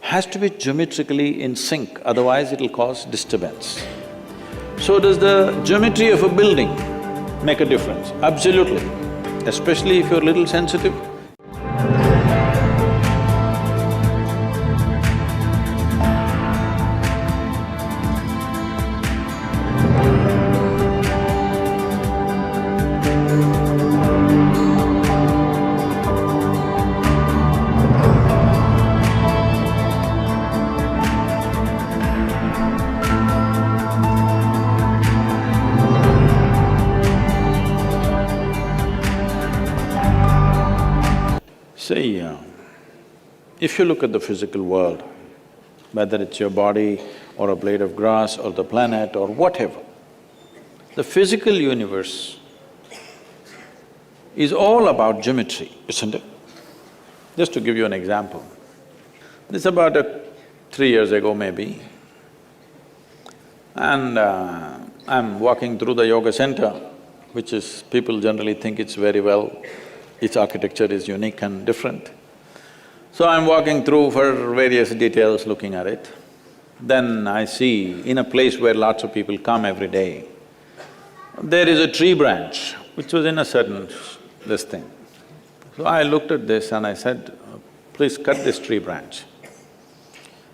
has to be geometrically in sync, otherwise it'll cause disturbance. So does the geometry of a building make a difference? Absolutely, especially if you're a little sensitive. See, if you look at the physical world, whether it's your body or a blade of grass or the planet or whatever, the physical universe is all about geometry, isn't it? Just to give you an example, this is about 3 years ago maybe, and I'm walking through the yoga center, which is… people generally think it's very well, its architecture is unique and different. So I'm walking through for various details, looking at it. Then I see, in a place where lots of people come every day, there is a tree branch which was in a certain… this thing. So I looked at this and I said, please cut this tree branch.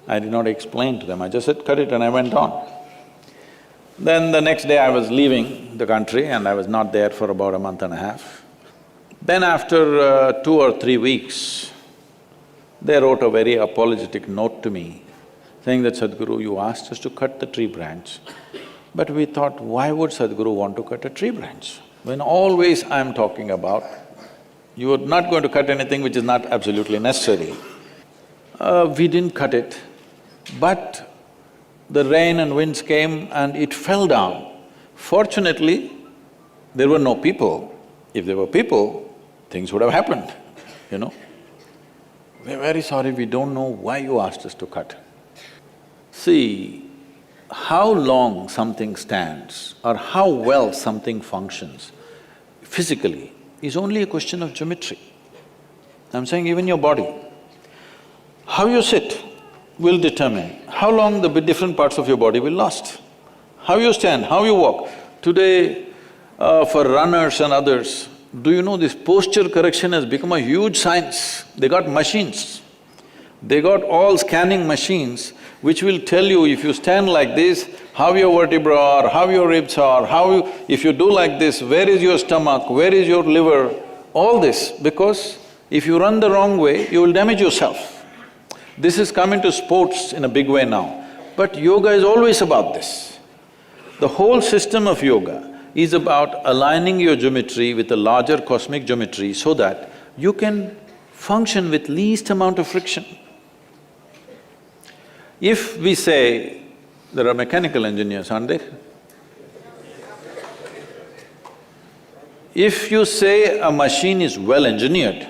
I did not explain to them, I just said, cut it, and I went on. Then the next day I was leaving the country and I was not there for about a month and a half. Then after 2 or 3 weeks, they wrote a very apologetic note to me, saying that, Sadhguru, you asked us to cut the tree branch, but we thought, why would Sadhguru want to cut a tree branch? When always I'm talking about, you are not going to cut anything which is not absolutely necessary. We didn't cut it, but the rain and winds came and it fell down. Fortunately, there were no people. If there were people, things would have happened, you know. We're very sorry, we don't know why you asked us to cut. See, how long something stands or how well something functions physically is only a question of geometry. I'm saying even your body. How you sit will determine how long the different parts of your body will last. How you stand, how you walk. Today, for runners and others, do you know this posture correction has become a huge science? They got machines. They got all scanning machines which will tell you if you stand like this, how your vertebra are, how your ribs are, if you do like this, where is your stomach, where is your liver, all this, because if you run the wrong way, you will damage yourself. This is come into sports in a big way now, but yoga is always about this. The whole system of yoga is about aligning your geometry with a larger cosmic geometry so that you can function with least amount of friction. If we say, there are mechanical engineers, aren't there? If you say a machine is well engineered,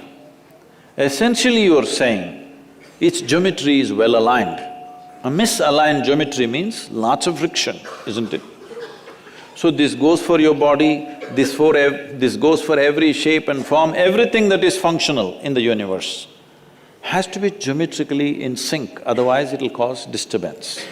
essentially you're saying its geometry is well aligned. A misaligned geometry means lots of friction, isn't it? So this goes for your body, this goes for every shape and form, everything that is functional in the universe has to be geometrically in sync, otherwise it'll cause disturbance.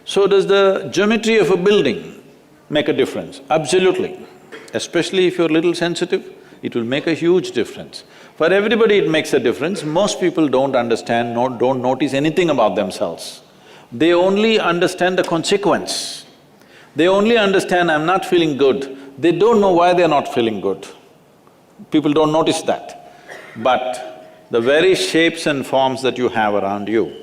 So does the geometry of a building make a difference? Absolutely. Especially if you're a little sensitive, it will make a huge difference. For everybody it makes a difference, most people don't understand, don't notice anything about themselves. They only understand the consequence. They only understand, I'm not feeling good. They don't know why they're not feeling good. People don't notice that. But the very shapes and forms that you have around you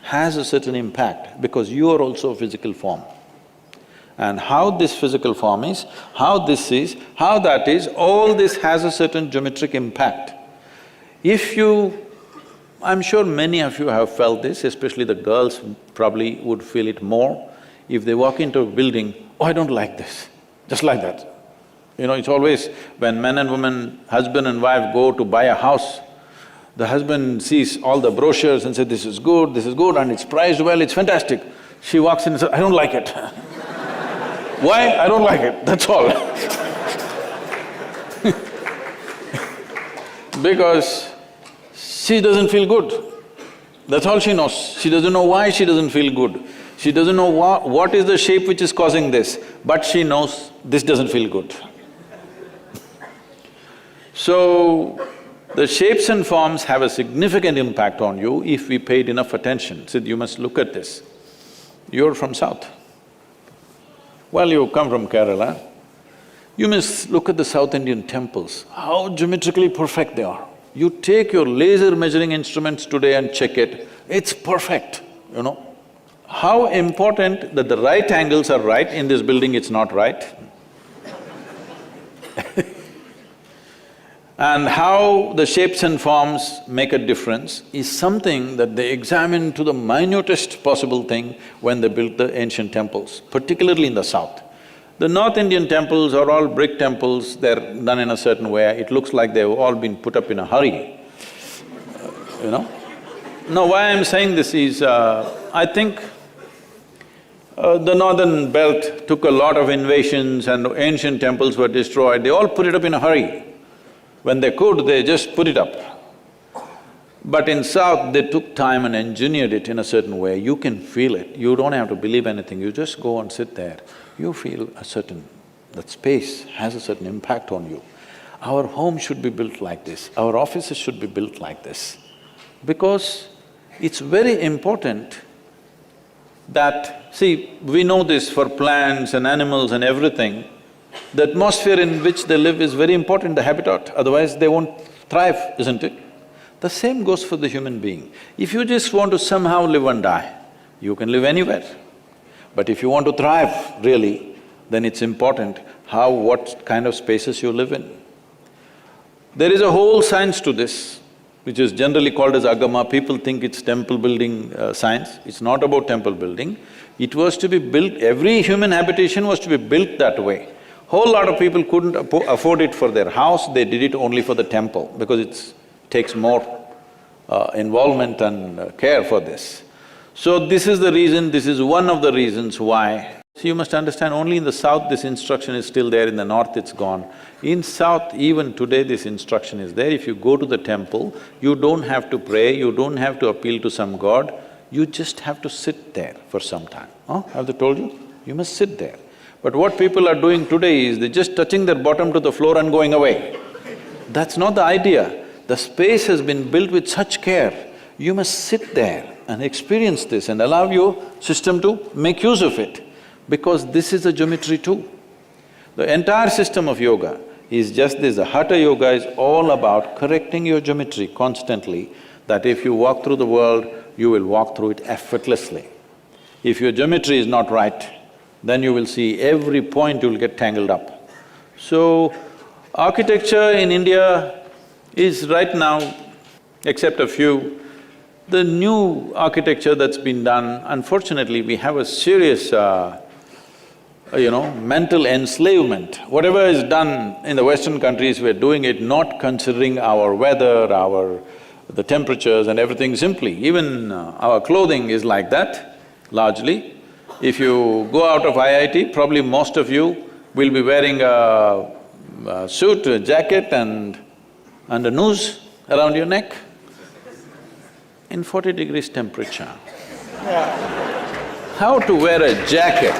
has a certain impact because you are also a physical form. And how this physical form is, how this is, how that is, all this has a certain geometric impact. If you… I'm sure many of you have felt this, especially the girls probably would feel it more. If they walk into a building, oh, I don't like this, just like that. You know, it's always when men and women, husband and wife go to buy a house, the husband sees all the brochures and says, this is good, and it's priced well, it's fantastic. She walks in and says, I don't like it. Why? I don't like it, that's all. Because she doesn't feel good. That's all she knows. She doesn't know why she doesn't feel good. She doesn't know what is the shape which is causing this, but she knows this doesn't feel good. So, the shapes and forms have a significant impact on you if we paid enough attention. So you must look at this. You're from South. Well, you come from Kerala. You must look at the South Indian temples, how geometrically perfect they are. You take your laser measuring instruments today and check it, it's perfect, you know. How important that the right angles are right, in this building it's not right. And how the shapes and forms make a difference is something that they examined to the minutest possible thing when they built the ancient temples, particularly in the south. The North Indian temples are all brick temples, they're done in a certain way, it looks like they've all been put up in a hurry, you know. Now, why I'm saying this is, I think the northern belt took a lot of invasions and ancient temples were destroyed, they all put it up in a hurry. When they could, they just put it up. But in South, they took time and engineered it in a certain way, you can feel it, you don't have to believe anything, you just go and sit there, you feel that space has a certain impact on you. Our home should be built like this, our offices should be built like this. Because it's very important that… See, we know this for plants and animals and everything, the atmosphere in which they live is very important, the habitat, otherwise they won't thrive, isn't it? The same goes for the human being. If you just want to somehow live and die, you can live anywhere. But if you want to thrive really, then it's important what kind of spaces you live in. There is a whole science to this, which is generally called as agama. People think it's temple building science. It's not about temple building. It was to be built… every human habitation was to be built that way. Whole lot of people couldn't afford it for their house, they did it only for the temple because it takes more involvement and care for this. So this is the reason, this is one of the reasons why. So you must understand, only in the south this instruction is still there, in the north it's gone. In south, even today this instruction is there. If you go to the temple, you don't have to pray, you don't have to appeal to some god, you just have to sit there for some time. Have they told you? You must sit there. But what people are doing today is they're just touching their bottom to the floor and going away. That's not the idea. The space has been built with such care, you must sit there and experience this and allow your system to make use of it, because this is a geometry too. The entire system of yoga is just this. The Hatha Yoga is all about correcting your geometry constantly, that if you walk through the world, you will walk through it effortlessly. If your geometry is not right, then you will see every point you will get tangled up. So, architecture in India is right now, except a few, the new architecture that's been done, unfortunately we have a serious, mental enslavement. Whatever is done in the Western countries, we're doing it not considering our weather, the temperatures and everything simply. Even our clothing is like that, largely. If you go out of IIT, probably most of you will be wearing a suit, a jacket and a noose around your neck. In 40 degrees temperature, how to wear a jacket?